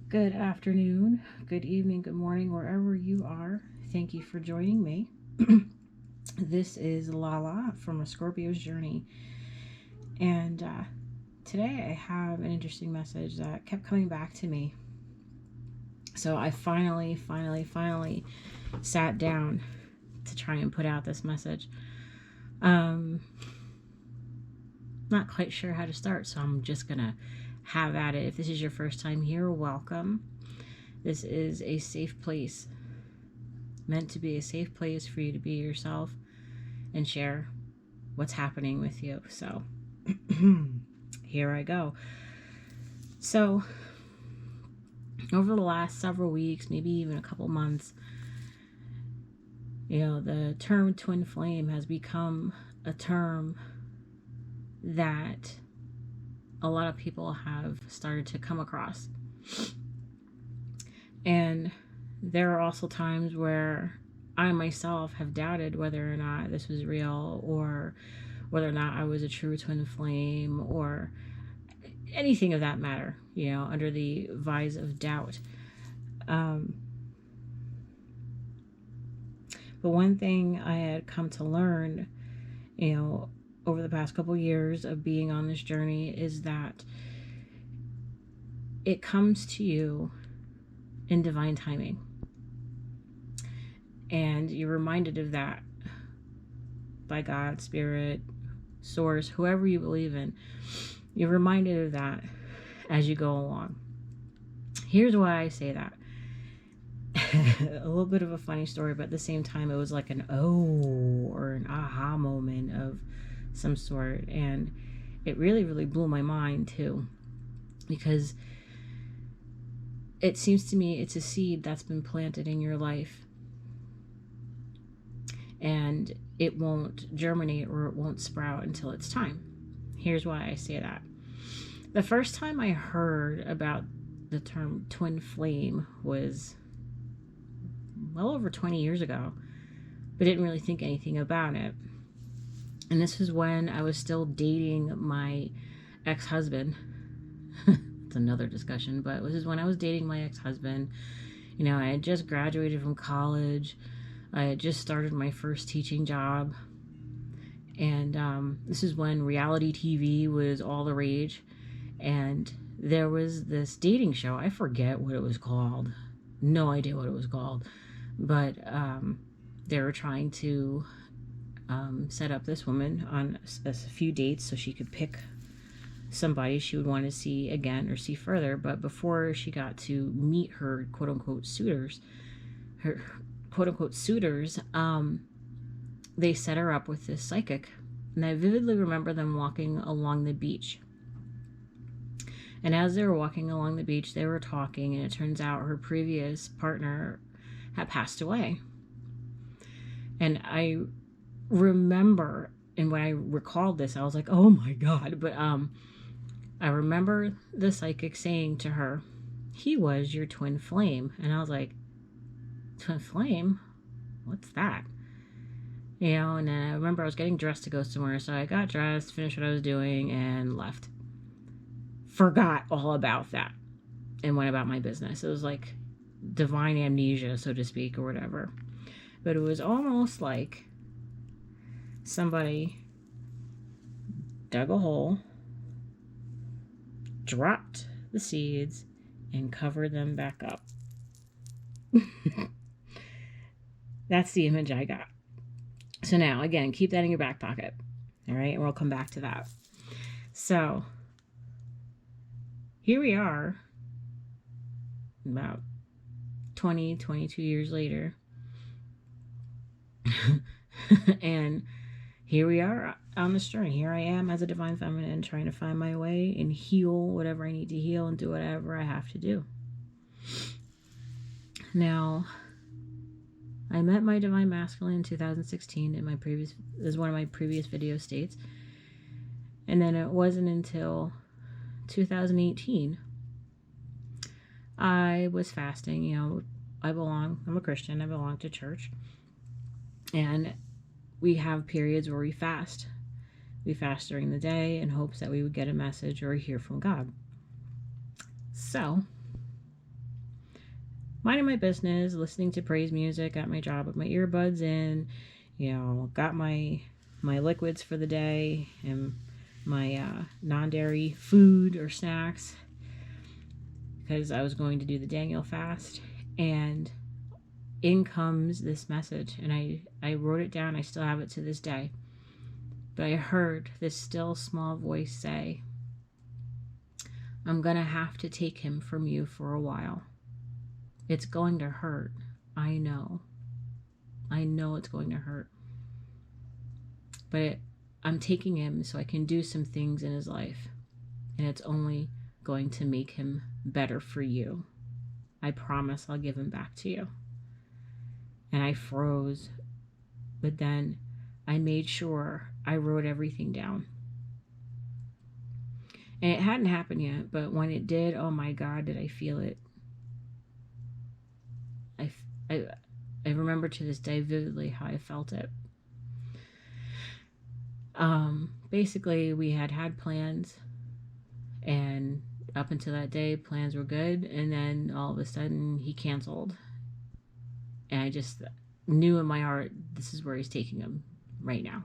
Good afternoon, good evening, good morning, wherever you are. Thank you for joining me. This is Lala from A Scorpio's Journey. And today I have an interesting message that kept coming back to me. So I finally sat down to try and put out this message. Not quite sure how to start, so I'm just going to have at it. If this is your first time here, welcome. This is a safe place, meant to be a safe place for you to be yourself and share what's happening with you. So here I go. So over the last several weeks, maybe even a couple months, the term twin flame has become a term that a lot of people have started to come across. And there are also times where I myself have doubted whether or not this was real, or whether or not I was a true twin flame, or anything of that matter, under the vise of doubt. But one thing I had come to learn, over the past couple years of being on this journey, is that it comes to you in divine timing. And you're reminded of that by God, Spirit, Source, whoever you believe in. You're reminded of that as you go along. Here's why I say that. A little bit of a funny story, but at the same time, it was like an or an aha moment of some sort. And it really, really blew my mind too, because it seems to me it's a seed that's been planted in your life, and it won't germinate or it won't sprout until it's time. Here's why I say that. The first time I heard about the term twin flame was well over 20 years ago, but didn't really think anything about it. And this was when I was still dating my ex-husband. It's another discussion, but this is when I was dating my ex-husband. I had just graduated from college. I had just started my first teaching job. And this is when reality TV was all the rage. And there was this dating show. I forget what it was called. No idea what it was called. But they were trying to set up this woman on a few dates so she could pick somebody she would want to see again or see further. But before she got to meet her quote-unquote suitors, they set her up with this psychic. And I vividly remember them walking along the beach. And as they were walking along the beach, they were talking, and it turns out her previous partner had passed away. And I remember, and when I recalled this, I was like, oh my God. But I remember the psychic saying to her, he was your twin flame. And I was like, twin flame? What's that? And then I remember I was getting dressed to go somewhere. So I got dressed, finished what I was doing, and left. Forgot all about that and went about my business. It was like divine amnesia, so to speak, or whatever. But it was almost like somebody dug a hole, dropped the seeds, and covered them back up. That's the image I got. So now, again, keep that in your back pocket. All right, and we'll come back to that. So here we are, about 22 years later. And here we are on this journey. Here I am as a divine feminine, trying to find my way and heal whatever I need to heal and do whatever I have to do. Now, I met my divine masculine in 2016 as one of my previous video states. And then it wasn't until 2018 I was fasting. I'm a Christian. I belong to church. And we have periods where we fast. We fast during the day in hopes that we would get a message or hear from God. So minding my business, listening to praise music at my job with my earbuds in, got my liquids for the day and my non-dairy food or snacks because I was going to do the Daniel fast. And in comes this message, and I wrote it down. I still have it to this day. But I heard this still small voice say, I'm going to have to take him from you for a while. It's going to hurt. I know. I know it's going to hurt. But I'm taking him so I can do some things in his life. And it's only going to make him better for you. I promise I'll give him back to you. And I froze. But then I made sure I wrote everything down. And it hadn't happened yet, but when it did, oh my God, did I feel it. I remember to this day vividly how I felt it. Basically, we had plans, and up until that day, plans were good, and then all of a sudden, he canceled. And I just knew in my heart, this is where he's taking him right now.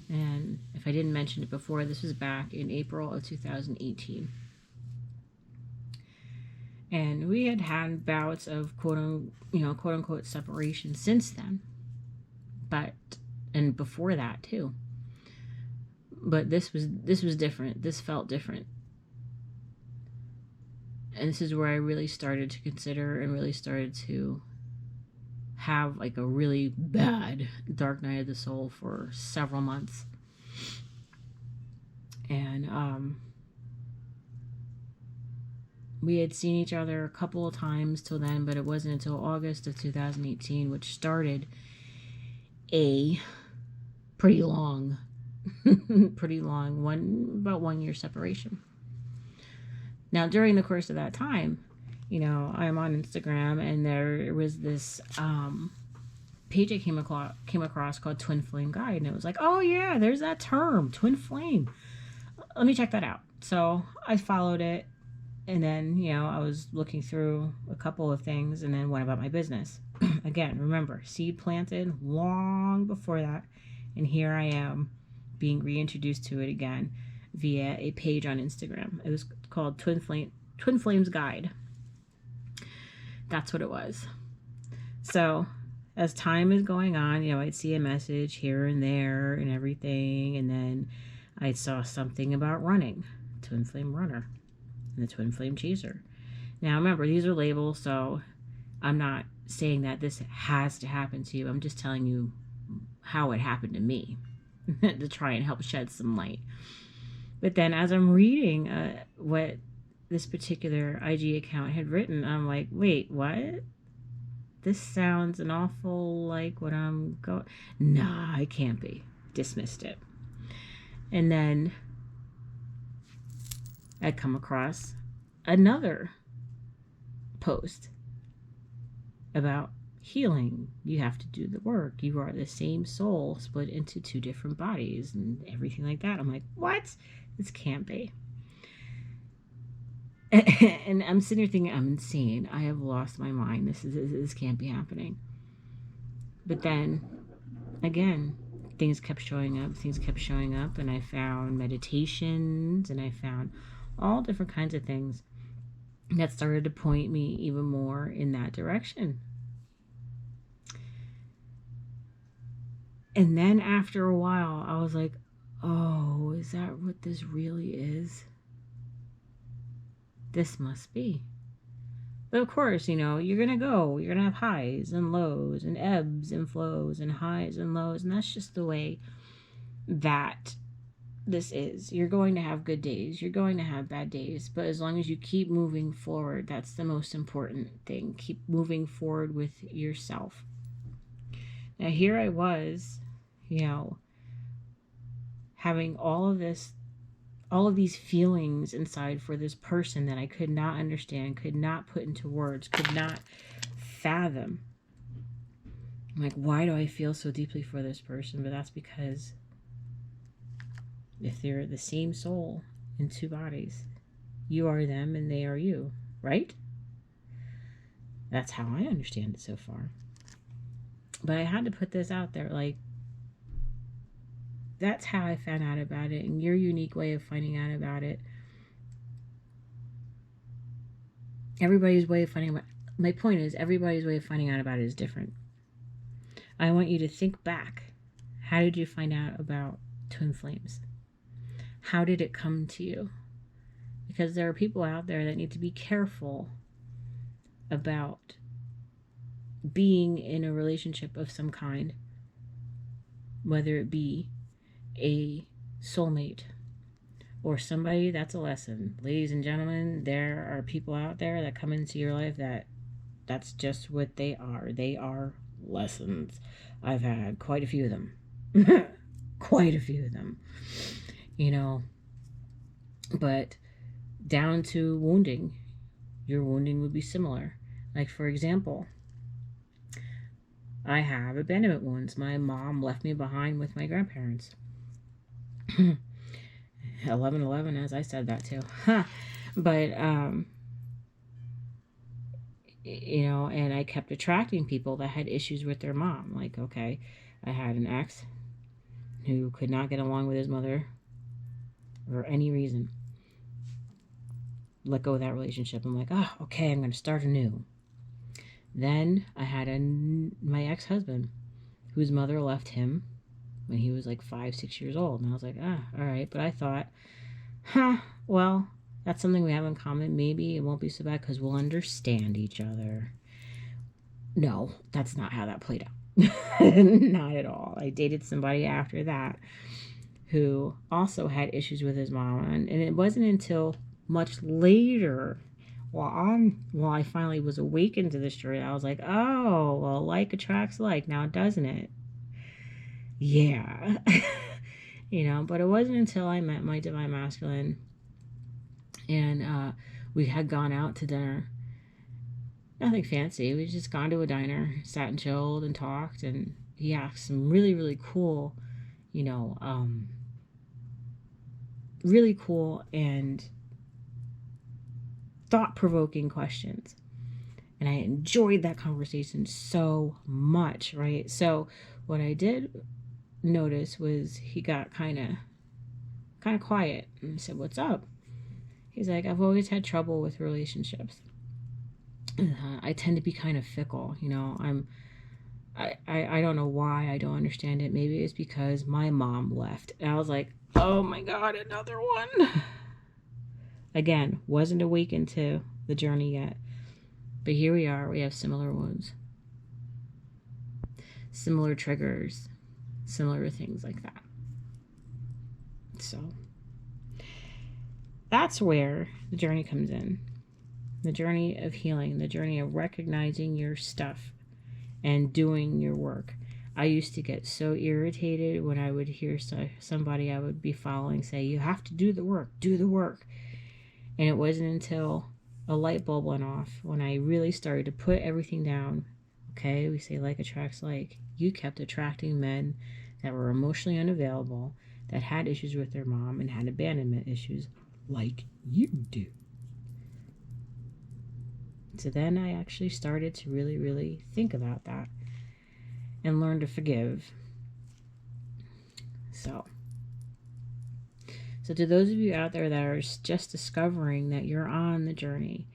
And if I didn't mention it before, this was back in April of 2018. And we had bouts of quote unquote separation since then. And before that too. But this was different. This felt different. And this is where I really started to consider and really started to have like a really bad dark night of the soul for several months. And we had seen each other a couple of times till then, but it wasn't until August of 2018, which started a pretty long about 1 year separation. Now, during the course of that time, I'm on Instagram, and there was this page I came across called Twinflame Guide, and it was like, oh yeah, there's that term, twin flame. Let me check that out. So I followed it, and then I was looking through a couple of things, and then went about my business. Again, remember, seed planted long before that, and here I am being reintroduced to it again via a page on Instagram. It was called Twinflame's Guide. That's what it was. So as time is going on, I'd see a message here and there and everything, and then I saw something about running, Twin Flame Runner and the Twin Flame Chaser. Now remember, these are labels, so I'm not saying that this has to happen to you. I'm just telling you how it happened to me to try and help shed some light. But then as I'm reading what this particular IG account had written, I'm like, wait, what? This sounds an awful like what I'm going... Nah, it can't be. Dismissed it. And then I come across another post about healing. You have to do the work. You are the same soul split into 2 different bodies and everything like that. I'm like, what? This can't be. And I'm sitting here thinking, I'm insane. I have lost my mind. This can't be happening. But then, again, things kept showing up, and I found meditations, and I found all different kinds of things that started to point me even more in that direction. And then after a while, I was like, oh, is that what this really is? This must be. But of course, you're going to have highs and lows and ebbs and flows and highs and lows. And that's just the way that this is. You're going to have good days. You're going to have bad days. But as long as you keep moving forward, that's the most important thing. Keep moving forward with yourself. Now, here I was, having all of these feelings inside for this person that I could not understand, could not put into words, could not fathom. I'm like, why do I feel so deeply for this person? But that's because if they're the same soul in 2 bodies, you are them and they are you, right? That's how I understand it so far. But I had to put this out there. Like, that's how I found out about it, and your unique way of finding out about it. Everybody's way of finding out. My point is, everybody's way of finding out about it is different. I want you to think back. How did you find out about twin flames? How did it come to you? Because there are people out there that need to be careful about being in a relationship of some kind, whether it be a soulmate or somebody that's a lesson. Ladies and gentlemen, there are people out there that come into your life that's just what they are. They are lessons. I've had quite a few of them. Quite a few of them. You know, but down to wounding, your wounding would be similar. Like, for example, I have abandonment wounds. My mom left me behind with my grandparents. 11/11, as I said that too. But, you know, and I kept attracting people that had issues with their mom. Like, okay, I had an ex who could not get along with his mother for any reason. Let go of that relationship. I'm like, oh, okay, I'm going to start anew. Then I had my ex-husband whose mother left him when he was like 5-6 years old. And I was like, all right. But I thought, well, that's something we have in common. Maybe it won't be so bad because we'll understand each other. No, that's not how that played out. Not at all. I dated somebody after that who also had issues with his mom. And it wasn't until much later, while I finally was awakened to this truth, I was like, oh, well, like attracts like now, doesn't it? Yeah. You know, but it wasn't until I met my divine masculine and we had gone out to dinner. Nothing fancy. We just gone to a diner, sat and chilled and talked, and he asked some really, really cool, you know, really cool and thought-provoking questions. And I enjoyed that conversation so much, right? So what I did notice was he got kind of quiet. And I said, what's up? He's like, I've always had trouble with relationships. I tend to be kind of fickle, you know. I don't know why. I don't understand it. Maybe it's because my mom left. And I was like, oh my God, another one. Again, wasn't awakened to the journey yet. But here we are. We have similar wounds, similar triggers, similar things like that. So that's where the journey comes in. The journey of healing, the journey of recognizing your stuff and doing your work. I used to get so irritated when I would hear somebody I would be following say, you have to do the work, do the work. And it wasn't until a light bulb went off when I really started to put everything down. Okay, we say like attracts like. You kept attracting men that were emotionally unavailable, that had issues with their mom and had abandonment issues like you do. So then I actually started to really, really think about that and learn to forgive. So to those of you out there that are just discovering that you're on the journey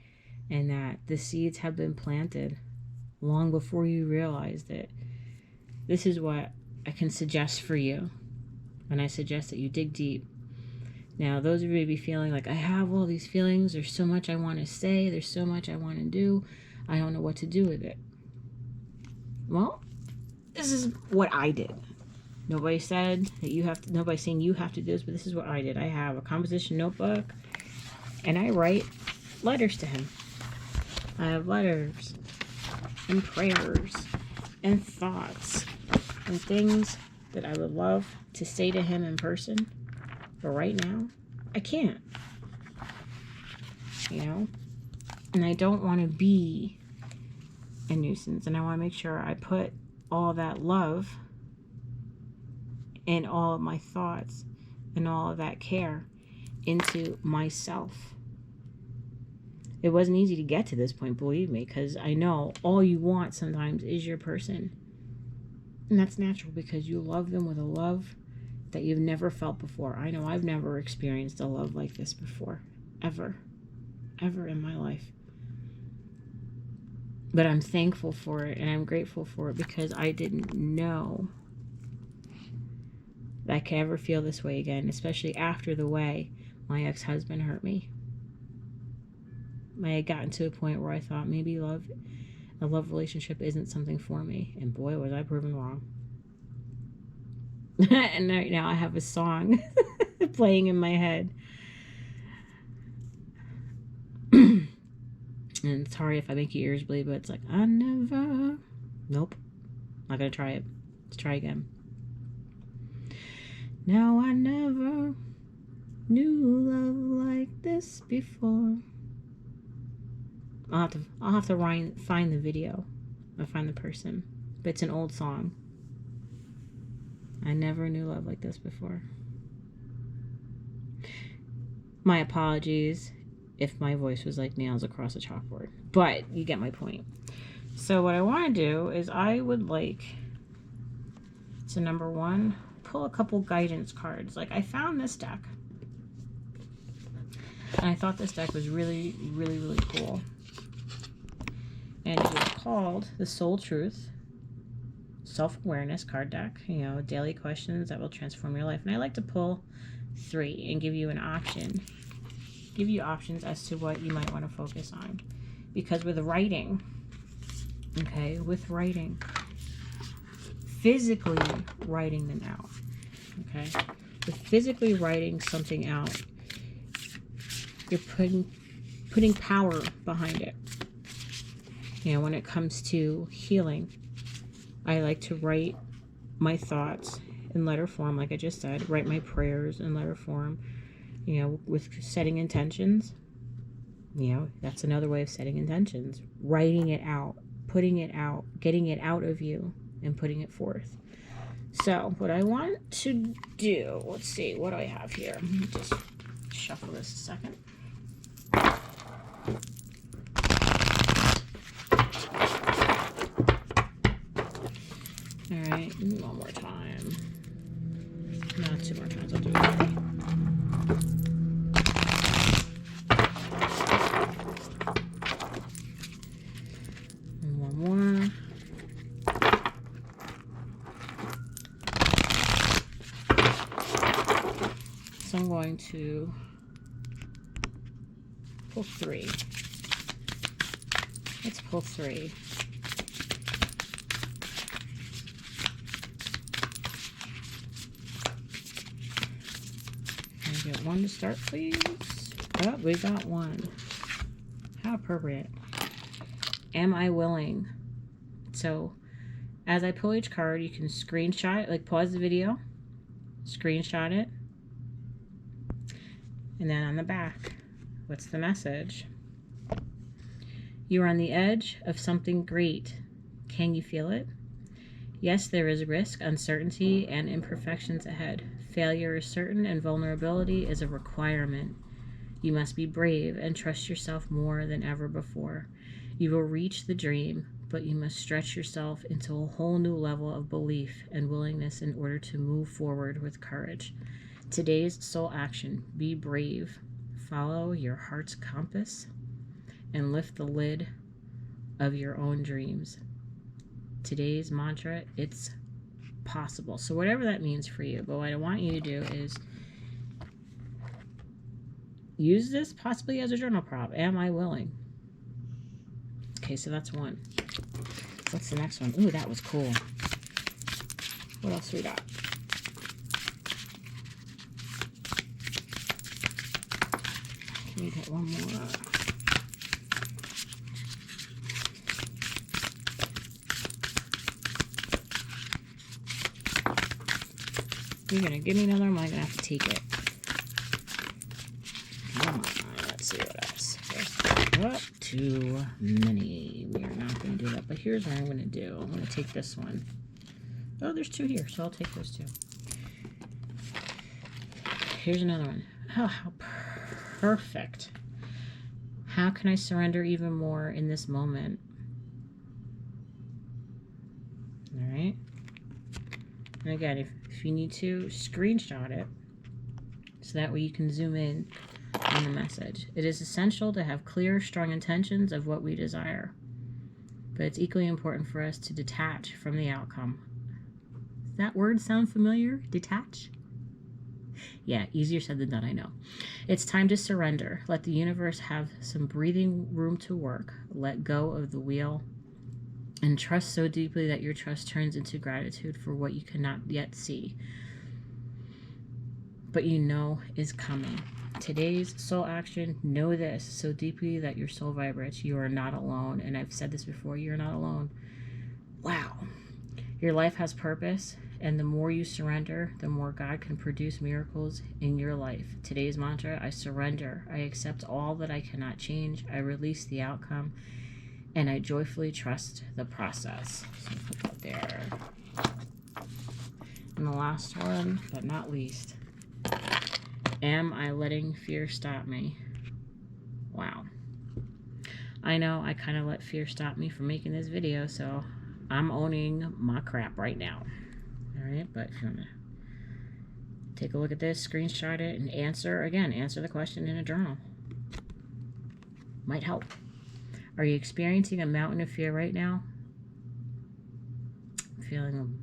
and that the seeds have been planted long before you realized it, this is what I can suggest for you. And I suggest that you dig deep. Now, those of you may be feeling like, I have all these feelings. There's so much I want to say. There's so much I want to do. I don't know what to do with it. Well, this is what I did. Nobody said that you have to, nobody's saying you have to do this, but this is what I did. I have a composition notebook and I write letters to him. I have letters and prayers and thoughts and things that I would love to say to him in person. But right now, I can't. You know? And I don't want to be a nuisance. And I want to make sure I put all that love and all of my thoughts and all of that care into myself. It wasn't easy to get to this point, believe me, because I know all you want sometimes is your person. And that's natural because you love them with a love that you've never felt before. I know I've never experienced a love like this before. Ever. Ever in my life. But I'm thankful for it and I'm grateful for it because I didn't know that I could ever feel this way again, especially after the way my ex-husband hurt me. I had gotten to a point where I thought maybe a love relationship isn't something for me. And boy, was I proven wrong. And right now I have a song playing in my head. And sorry if I make your ears bleed, but it's like, I never... Nope. Not gonna try it. Let's try again. Now I never knew love like this before. I'll have to find the video. I'll find the person. But it's an old song. I never knew love like this before. My apologies if my voice was like nails across a chalkboard. But you get my point. So what I want to do is I would like to, number one, pull a couple guidance cards. Like I found this deck. And I thought this deck was really, really, really cool. And it was called The Soul Truth Self-Awareness card deck. You know, daily questions that will transform your life. And I like to pull 3 and give you an option. Give you options as to what you might want to focus on. Because with writing, okay, with writing, physically writing them out, okay, with physically writing something out, you're putting power behind it. You know, when it comes to healing, I like to write my thoughts in letter form, like I just said, write my prayers in letter form, you know, with setting intentions. You know, that's another way of setting intentions. Writing it out, putting it out, getting it out of you, and putting it forth. So, what I want to do, let's see, what do I have here? Let me just shuffle this a second. All right, one more time. No, 2 more times. I'll do it. And one more. So I'm going to pull 3. Let's pull 3. Get 1 to start, please. Oh, we got 1. How appropriate. Am I willing? So, as I pull each card, you can screenshot it, like pause the video, screenshot it, and then on the back, what's the message? You are on the edge of something great. Can you feel it? Yes, there is risk, uncertainty, and imperfections ahead. Failure is certain and vulnerability is a requirement. You must be brave and trust yourself more than ever before. You will reach the dream, but you must stretch yourself into a whole new level of belief and willingness in order to move forward with courage. Today's soul action: be brave, follow your heart's compass, and lift the lid of your own dreams. Today's mantra: it's possible. So whatever that means for you, but what I want you to do is use this possibly as a journal prop. Am I willing? Okay, so that's 1. What's the next one? Ooh, that was cool. What else we got? Can we get one more? You're going to give me another one? Am I going to have to take it? Come on. Let's see what else. Oh, too many. We are not going to do that. But here's what I'm going to do. I'm going to take this one. Oh, there's 2 here, so I'll take those 2. Here's another one. Oh, how perfect. How can I surrender even more in this moment? All right. And again, if you need to, screenshot it so that way you can zoom in on the message. It is essential to have clear, strong intentions of what we desire, but it's equally important for us to detach from the outcome. Does that word sound familiar? Detach? Yeah, easier said than done, I know. It's time to surrender. Let the universe have some breathing room to work. Let go of the wheel and trust so deeply that your trust turns into gratitude for what you cannot yet see, but you know is coming. Today's soul action, know this so deeply that your soul vibrates. You are not alone. And I've said this before, you're not alone. Wow. Your life has purpose, and the more you surrender, the more God can produce miracles in your life. Today's mantra, I surrender. I accept all that I cannot change. I release the outcome, and I joyfully trust the process. So put that there. And the last one, but not least, am I letting fear stop me? Wow. I know I kind of let fear stop me from making this video, so I'm owning my crap right now. Alright, but if you want to take a look at this, screenshot it, and answer the question in a journal. Might help. Are you experiencing a mountain of fear right now? I'm feeling,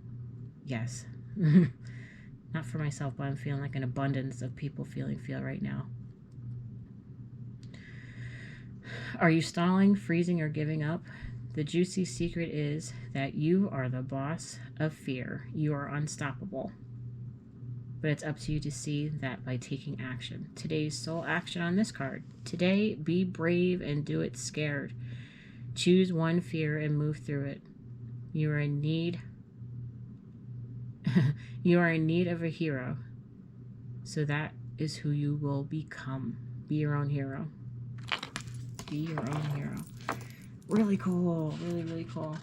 yes. Not for myself, but I'm feeling like an abundance of people feeling fear right now. Are you stalling, freezing, or giving up? The juicy secret is that you are the boss of fear. You are unstoppable. But it's up to you to see that by taking action. Today's soul action on this card. Today, be brave and do it scared. Choose one fear and move through it. You are in need. You are in need of a hero. So that is who you will become. Be your own hero. Be your own hero. Really cool. Really, really cool.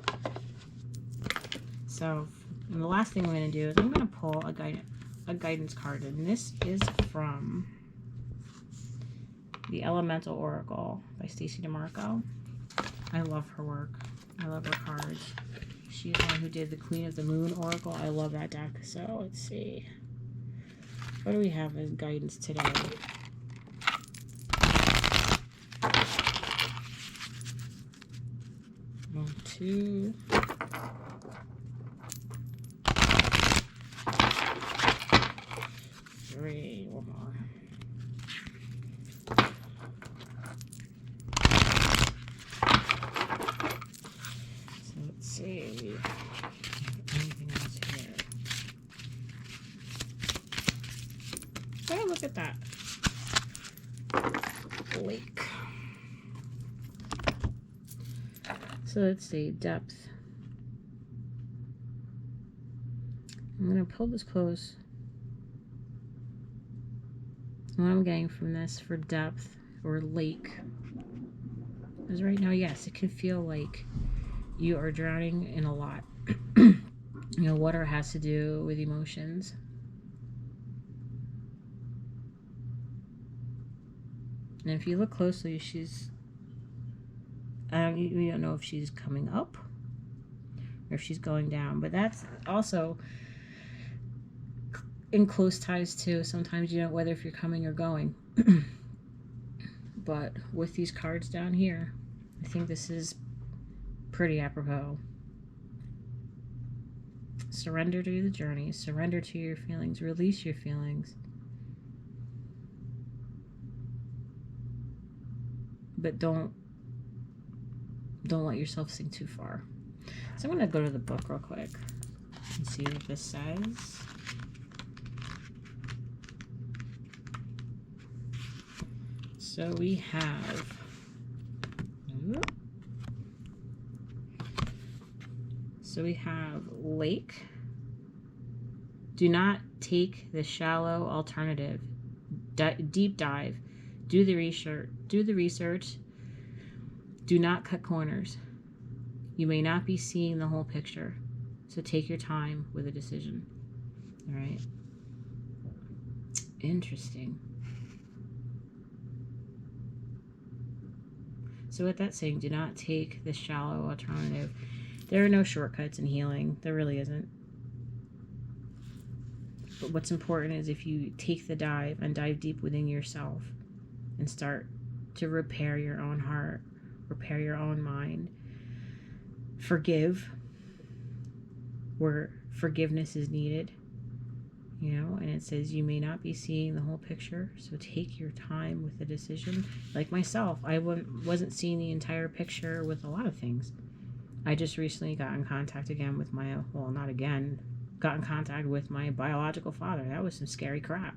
So, and the last thing I'm going to do is I'm going to pull a guidance card. And this is from the Elemental Oracle by Stacey DeMarco. I love her work. I love her cards. She's the one who did the Queen of the Moon Oracle. I love that deck. So, let's see. What do we have as guidance today? One, two. Three. One more. So let's see. Anything else here? Oh, look at that. Lake. So let's see, depth. I'm going to pull this close. What I'm getting from this for depth or lake is right now, yes, it can feel like you are drowning in a lot. You know, water has to do with emotions. And if you look closely, she's, we don't know if she's coming up or if she's going down, but that's also in close ties too. Sometimes you don't know whether if you're coming or going. But with these cards down here, I think this is pretty apropos. Surrender to the journey. Surrender to your feelings. Release your feelings. But don't let yourself sink too far. So I'm going to go to the book real quick and see what this says. So we have lake. Do not take the shallow alternative. Deep dive. Do the research. Do not cut corners. You may not be seeing the whole picture, so take your time with a decision. All right. Interesting. So with that saying, do not take the shallow alternative. There are no shortcuts in healing. There really isn't. But what's important is if you take the dive and dive deep within yourself and start to repair your own heart, repair your own mind, forgive where forgiveness is needed, you know, and it says you may not be seeing the whole picture, so take your time with the decision. Like myself, I wasn't seeing the entire picture with a lot of things. I just recently got in contact again with my, well, not again, got in contact with my biological father. That was some scary crap.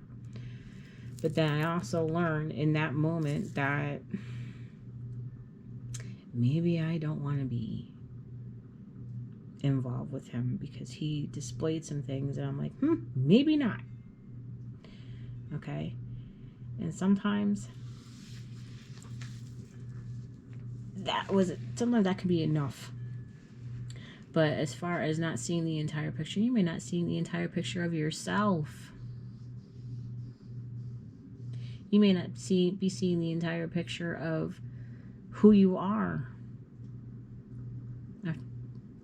But then I also learned in that moment that maybe I don't want to be involved with him because he displayed some things and I'm like, maybe not. Okay. And sometimes that could be enough. But as far as not seeing the entire picture, you may not see the entire picture of yourself. You may not be seeing the entire picture of who you are.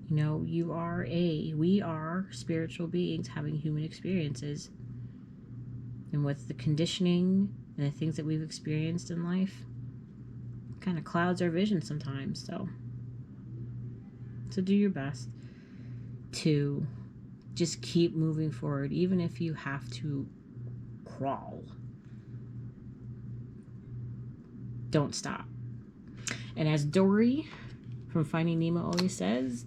You know, we are spiritual beings having human experiences. And with the conditioning and the things that we've experienced in life, it kind of clouds our vision sometimes. So do your best to just keep moving forward, even if you have to crawl. Don't stop. And as Dory from Finding Nemo always says,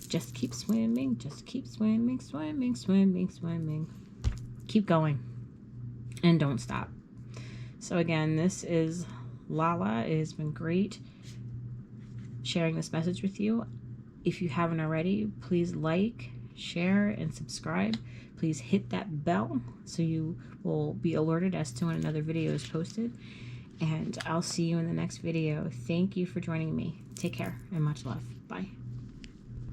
just keep swimming, just keep swimming, swimming, swimming, swimming. Keep going and don't stop. So again, this is Lala. It has been great sharing this message with you. If you haven't already, please like, share, and subscribe. Please hit that bell so you will be alerted as to when another video is posted. And I'll see you in the next video. Thank you for joining me. Take care and much love. Bye.